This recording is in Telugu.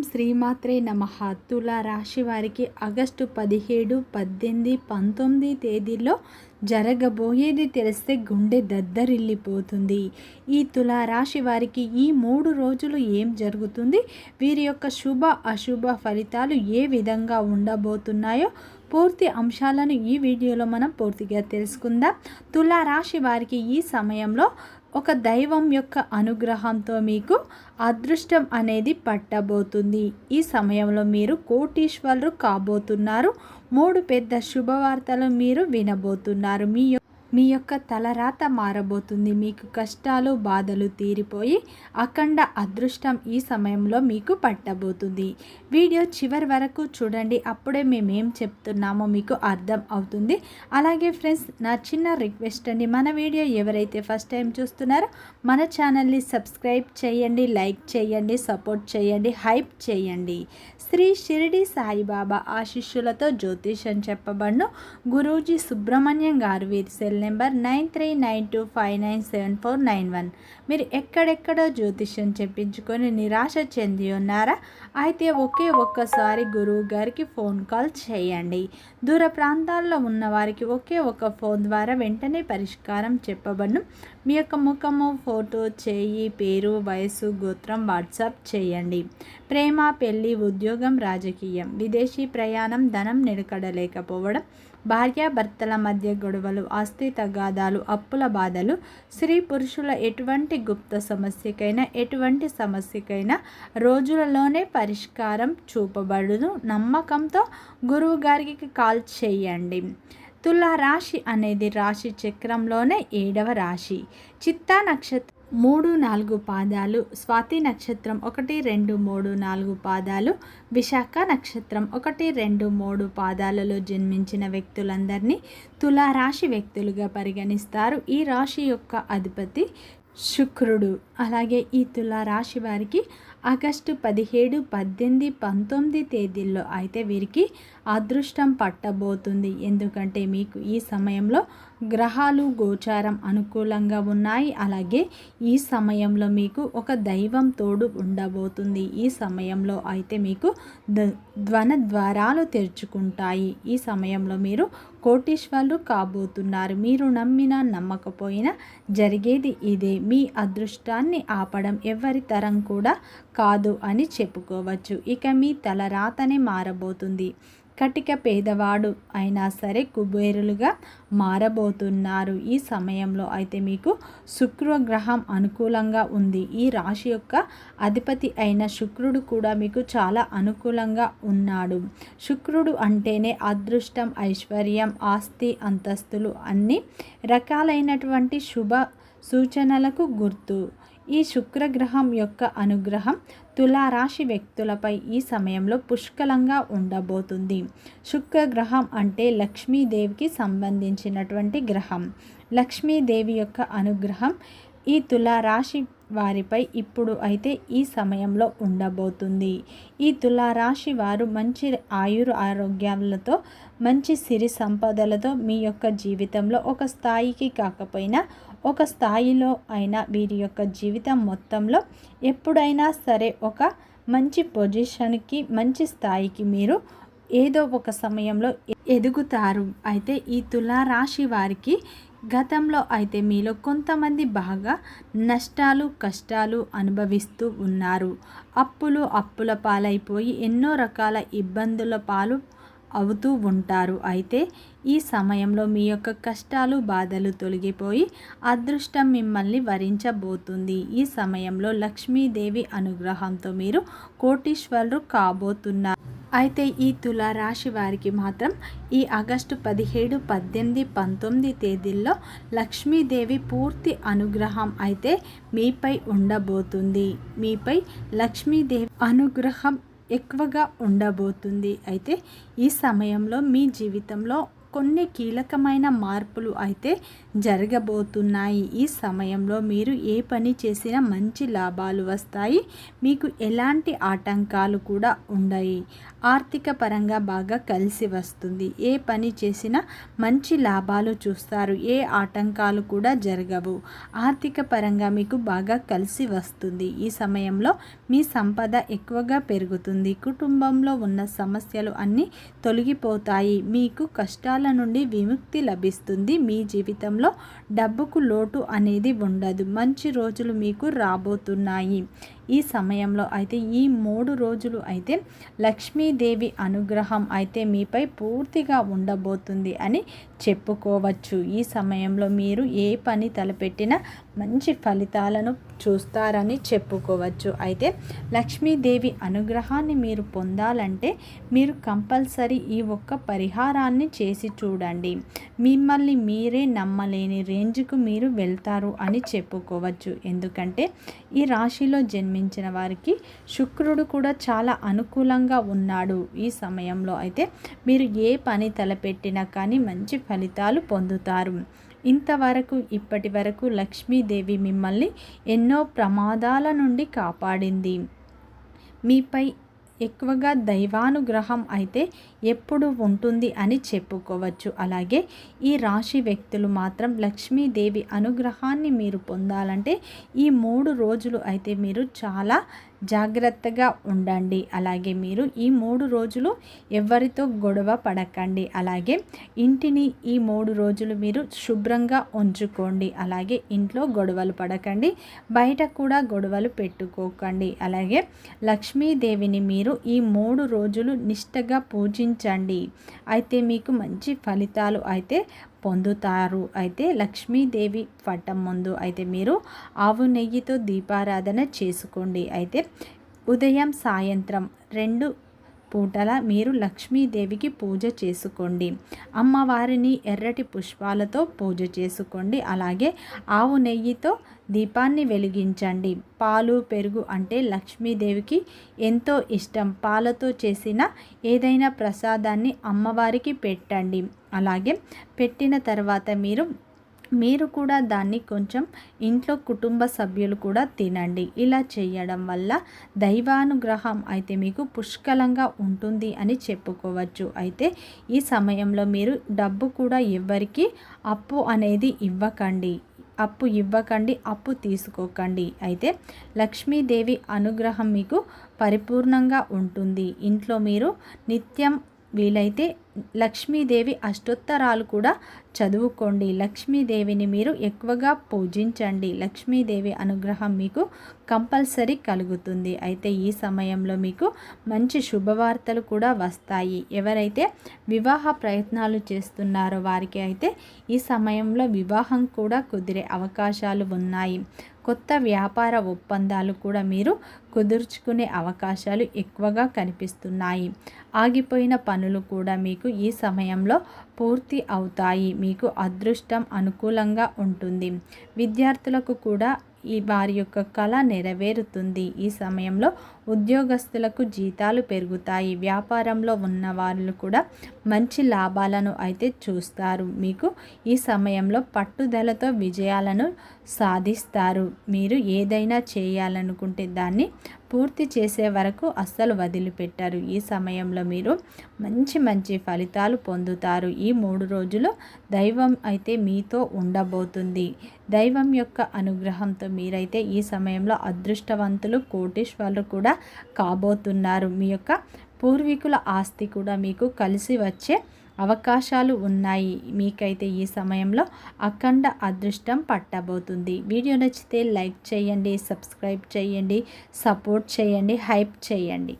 శ్రీమాత్రే నమః. తులా రాశి వారికి ఆగస్టు 17, 18, 19 తేదీల్లో జరగబోయేది తెలిస్తే గుండె దద్దరిల్లిపోతుంది. ఈ తులా రాశి వారికి ఈ 3 రోజులు ఏం జరుగుతుంది, వీరి యొక్క శుభ అశుభ ఫలితాలు ఏ విధంగా ఉండబోతున్నాయో పూర్తి అంశాలను ఈ వీడియోలో మనం పూర్తిగా తెలుసుకుందాం. తులా రాశి వారికి ఈ సమయంలో ఒక దైవం యొక్క అనుగ్రహంతో మీకు అదృష్టం అనేది పట్టబోతుంది. ఈ సమయంలో మీరు కోటీశ్వరులు కాబోతున్నారు. 3 పెద్ద శుభవార్తలు మీరు వినబోతున్నారు. మీ యొక్క తలరాత మారబోతుంది. మీకు కష్టాలు బాధలు తీరిపోయి అఖండ అదృష్టం ఈ సమయంలో మీకు పట్టబోతుంది. వీడియో చివరి వరకు చూడండి, అప్పుడే మేమేం చెప్తున్నామో మీకు అర్థం అవుతుంది. అలాగే ఫ్రెండ్స్, నా చిన్న రిక్వెస్ట్ అండి, మన వీడియో ఎవరైతే ఫస్ట్ టైం చూస్తున్నారో మన ఛానల్ని సబ్స్క్రైబ్ చేయండి, లైక్ చేయండి, సపోర్ట్ చేయండి, హైప్ చేయండి. శ్రీ షిరిడి సాయిబాబా ఆశీస్సులతో జ్యోతిషం చెప్పబడును గురూజీ సుబ్రహ్మణ్యం గారు. వీరి సెల్ నెంబర్ 9392597491. మీరు ఎక్కడెక్కడో జ్యోతిష్యం చెప్పించుకొని నిరాశ చెంది ఉన్నారా? అయితే ఒక్కసారి గురువు గారికి ఫోన్ కాల్ చేయండి. దూర ప్రాంతాల్లో ఉన్న వారికి ఒక ఫోన్ ద్వారా వెంటనే పరిష్కారం చెప్పబడును. మీ యొక్క ముఖము, ఫోటో, చేయి, పేరు, వయసు, గోత్రం వాట్సాప్ చేయండి. ప్రేమ, పెళ్లి, ఉద్యోగం, రాజకీయం, విదేశీ ప్రయాణం, ధనం నిలకడలేకపోవడం, భార్యాభర్తల మధ్య గొడవలు, ఆస్తి తగాదాలు, అప్పుల బాధలు, స్త్రీ పురుషుల ఎటువంటి గుప్త సమస్యకైనా రోజులలోనే పరిష్కారం చూపబడును. నమ్మకంతో గురువు గారికి కాల్ చేయండి. తులా రాశి అనేది రాశి చక్రంలోనే 7వ రాశి. చిత్తా నక్షత్రం 3-4 పాదాలు, స్వాతి నక్షత్రం 1, 2, 3, 4 పాదాలు, విశాఖ నక్షత్రం 1, 2, 3 పాదాలలో జన్మించిన వ్యక్తులందరినీ తులారాశి వ్యక్తులుగా పరిగణిస్తారు. ఈ రాశి యొక్క అధిపతి శుక్రుడు. అలాగే ఈ తులారాశి వారికి ఆగస్టు 17, 18, 19 తేదీల్లో అయితే వీరికి అదృష్టం పట్టబోతుంది. ఎందుకంటే మీకు ఈ సమయంలో గ్రహాలు గోచారం అనుకూలంగా ఉన్నాయి. అలాగే ఈ సమయంలో మీకు ఒక దైవం తోడు ఉండబోతుంది. ఈ సమయంలో అయితే మీకు ధ్వన ద్వారాలు తెరుచుకుంటాయి. ఈ సమయంలో మీరు కోటీశ్వరులు కాబోతున్నారు. మీరు నమ్మినా నమ్మకపోయినా జరిగేది ఇదే. మీ అదృష్టాన్ని ఆపడం ఎవరి తరం కూడా కాదు అని చెప్పుకోవచ్చు. ఇక మీ తలరాతనే మారబోతుంది. కటిక పేదవాడు అయినా సరే కుబేరులుగా మారబోతున్నారు. ఈ సమయంలో అయితే మీకు శుక్రగ్రహం అనుకూలంగా ఉంది. ఈ రాశి యొక్క అధిపతి అయిన శుక్రుడు కూడా మీకు చాలా అనుకూలంగా ఉన్నాడు. శుక్రుడు అంటేనే అదృష్టం, ఐశ్వర్యం, ఆస్తి, అంతస్తులు, అన్ని రకాలైనటువంటి శుభ సూచనలకు గుర్తు. ఈ శుక్రగ్రహం యొక్క అనుగ్రహం తులారాశి వ్యక్తులపై ఈ సమయంలో పుష్కలంగా ఉండబోతుంది. శుక్రగ్రహం అంటే లక్ష్మీదేవికి సంబంధించినటువంటి గ్రహం. లక్ష్మీదేవి యొక్క అనుగ్రహం ఈ తులారాశి వారిపై ఇప్పుడు అయితే ఈ సమయంలో ఉండబోతుంది. ఈ తులారాశి వారు మంచి ఆరోగ్యాలతో, మంచి సిరి సంపదలతో మీ యొక్క జీవితంలో ఒక స్థాయికి కాకపోయినా ఒక స్థాయిలో అయినా వీరి యొక్క జీవితం మొత్తంలో ఎప్పుడైనా సరే ఒక మంచి పొజిషన్కి, మంచి స్థాయికి మీరు ఏదో ఒక సమయంలో ఎదుగుతారు. అయితే ఈ తులారాశి వారికి గతంలో అయితే మీలో కొంతమంది బాగా నష్టాలు, కష్టాలు అనుభవిస్తూ ఉన్నారు. అప్పుల పాలైపోయి ఎన్నో రకాల ఇబ్బందుల పాలు అవుతూ ఉంటారు. అయితే ఈ సమయంలో మీ యొక్క కష్టాలు, బాధలు తొలగిపోయి అదృష్టం మిమ్మల్ని వరించబోతుంది. ఈ సమయంలో లక్ష్మీదేవి అనుగ్రహంతో మీరు కోటీశ్వరులు కాబోతున్నారు. అయితే ఈ తులారాశి వారికి మాత్రం ఈ ఆగస్టు 17, 18, 19 తేదీల్లో లక్ష్మీదేవి పూర్తి అనుగ్రహం అయితే మీపై ఉండబోతుంది. మీపై లక్ష్మీదేవి అనుగ్రహం ఎక్కువగా ఉండబోతుంది. అయితే ఈ సమయంలో మీ జీవితంలో కొన్ని కీలకమైన మార్పులు అయితే జరగబోతున్నాయి. ఈ సమయంలో మీరు ఏ పని చేసినా మంచి లాభాలు వస్తాయి. మీకు ఎలాంటి ఆటంకాలు కూడా ఉండవు. ఆర్థిక పరంగా బాగా కలిసి వస్తుంది. ఏ పని చేసినా మంచి లాభాలు చూస్తారు. ఏ ఆటంకాలు కూడా జరగవు. ఆర్థిక పరంగా మీకు బాగా కలిసి వస్తుంది. ఈ సమయంలో మీ సంపద ఎక్కువగా పెరుగుతుంది. కుటుంబంలో ఉన్న సమస్యలు అన్నీ తొలగిపోతాయి. మీకు కష్టాల నుండి విముక్తి లభిస్తుంది. మీ జీవితంలో డబ్బుకు లోటు అనేది ఉండదు. మంచి రోజులు మీకు రాబోతున్నాయి. ఈ సమయంలో అయితే ఈ 3 రోజులు అయితే లక్ష్మీదేవి అనుగ్రహం అయితే మీపై పూర్తిగా ఉండబోతుంది అని చెప్పుకోవచ్చు. ఈ సమయంలో మీరు ఏ పని తలపెట్టినా మంచి ఫలితాలను చూస్తారని చెప్పుకోవచ్చు. అయితే లక్ష్మీదేవి అనుగ్రహాన్ని మీరు పొందాలంటే మీరు కంపల్సరీ ఈ ఒక్క పరిహారాన్ని చేసి చూడండి. మిమ్మల్ని మీరే నమ్మలేని రేంజ్కు మీరు వెళ్తారు అని చెప్పుకోవచ్చు. ఎందుకంటే ఈ రాశిలో జన్మించిన వారికి శుక్రుడు కూడా చాలా అనుకూలంగా ఉన్నాడు. ఈ సమయంలో అయితే మీరు ఏ పని తలపెట్టినా కానీ మంచి ఫలితాలు పొందుతారు. ఇంతవరకు ఇప్పటి వరకు లక్ష్మీదేవి మిమ్మల్ని ఎన్నో ప్రమాదాల నుండి కాపాడింది. మీపై ఎక్కువగా దైవానుగ్రహం అయితే ఎప్పుడు ఉంటుంది అని చెప్పుకోవచ్చు. అలాగే ఈ రాశి వ్యక్తులు మాత్రం లక్ష్మీదేవి అనుగ్రహాన్ని మీరు పొందాలంటే ఈ 3 రోజులు అయితే మీరు చాలా జాగ్రత్తగా ఉండండి. అలాగే మీరు ఈ 3 రోజులు ఎవరితో గొడవ పడకండి. అలాగే ఇంటిని ఈ 3 రోజులు మీరు శుభ్రంగా ఉంచుకోండి. అలాగే ఇంట్లో గొడవలు పడకండి. బయట కూడా గొడవలు పెట్టుకోకండి. అలాగే లక్ష్మీదేవిని మీరు ఈ 3 రోజులు నిష్టగా పూజించండి. అయితే మీకు మంచి ఫలితాలు అయితే పొందుతారు. అయితే లక్ష్మీదేవి పటం ముందు అయితే మీరు ఆవు నెయ్యితో దీపారాధన చేసుకోండి. అయితే ఉదయం సాయంత్రం 2 పూటల మీరు లక్ష్మీదేవికి పూజ చేసుకోండి. అమ్మవారిని ఎర్రటి పుష్పాలతో పూజ చేసుకోండి. అలాగే ఆవు నెయ్యితో దీపాన్ని వెలిగించండి. పాలు పెరుగు అంటే లక్ష్మీదేవికి ఎంతో ఇష్టం. పాలతో చేసిన ఏదైనా ప్రసాదాన్ని అమ్మవారికి పెట్టండి. అలాగే పెట్టిన తర్వాత మీరు కూడా దాన్ని కొంచెం ఇంట్లో కుటుంబ సభ్యులు కూడా తినండి. ఇలా చేయడం వల్ల దైవానుగ్రహం అయితే మీకు పుష్కలంగా ఉంటుంది అని చెప్పుకోవచ్చు. అయితే ఈ సమయంలో మీరు డబ్బు కూడా ఎవ్వరికి అప్పు అనేది ఇవ్వకండి. అప్పు తీసుకోకండి. అయితే లక్ష్మీదేవి అనుగ్రహం మీకు పరిపూర్ణంగా ఉంటుంది. ఇంట్లో మీరు నిత్యం వీలైతే లక్ష్మీదేవి అష్టోత్తరాలు కూడా చదువుకోండి. లక్ష్మీదేవిని మీరు ఎక్కువగా పూజించండి. లక్ష్మీదేవి అనుగ్రహం మీకు కంపల్సరీ కలుగుతుంది. అయితే ఈ సమయంలో మీకు మంచి శుభవార్తలు కూడా వస్తాయి. ఎవరైతే వివాహ ప్రయత్నాలు చేస్తున్నారో వారికి అయితే ఈ సమయంలో వివాహం కూడా కుదిరే అవకాశాలు ఉన్నాయి. కొత్త వ్యాపార ఒప్పందాలు కూడా మీరు కుదుర్చుకునే అవకాశాలు ఎక్కువగా కనిపిస్తున్నాయి. ఆగిపోయిన పనులు కూడా మీకు ఈ సమయంలో పూర్తి అవుతాయి. మీకు అదృష్టం అనుకూలంగా ఉంటుంది. విద్యార్థులకు కూడా వారి యొక్క కళ నెరవేరుతుంది. ఈ సమయంలో ఉద్యోగస్తులకు జీతాలు పెరుగుతాయి. వ్యాపారంలో ఉన్న వాళ్ళు కూడా మంచి లాభాలను అయితే చూస్తారు. మీకు ఈ సమయంలో పట్టుదలతో విజయాలను సాధిస్తారు. మీరు ఏదైనా చేయాలనుకుంటే దాన్ని పూర్తి చేసే వరకు అస్సలు వదిలిపెట్టారు. ఈ సమయంలో మీరు మంచి ఫలితాలు పొందుతారు. ఈ 3 రోజులు దైవం అయితే మీతో ఉండబోతుంది. దైవం యొక్క అనుగ్రహంతో మీరైతే ఈ సమయంలో అదృష్టవంతులు, కోటీశ్వరులు కూడా కాబోతున్నారు. మీ యొక్క పూర్వీకుల ఆస్తి కూడా మీకు కలిసి వచ్చే అవకాశాలు ఉన్నాయి. మీకైతే ఈ సమయంలో అఖండ అదృష్టం పట్టబోతుంది. వీడియో నచ్చితే లైక్ చేయండి, సబ్స్క్రైబ్ చేయండి, సపోర్ట్ చేయండి, హైప్ చేయండి.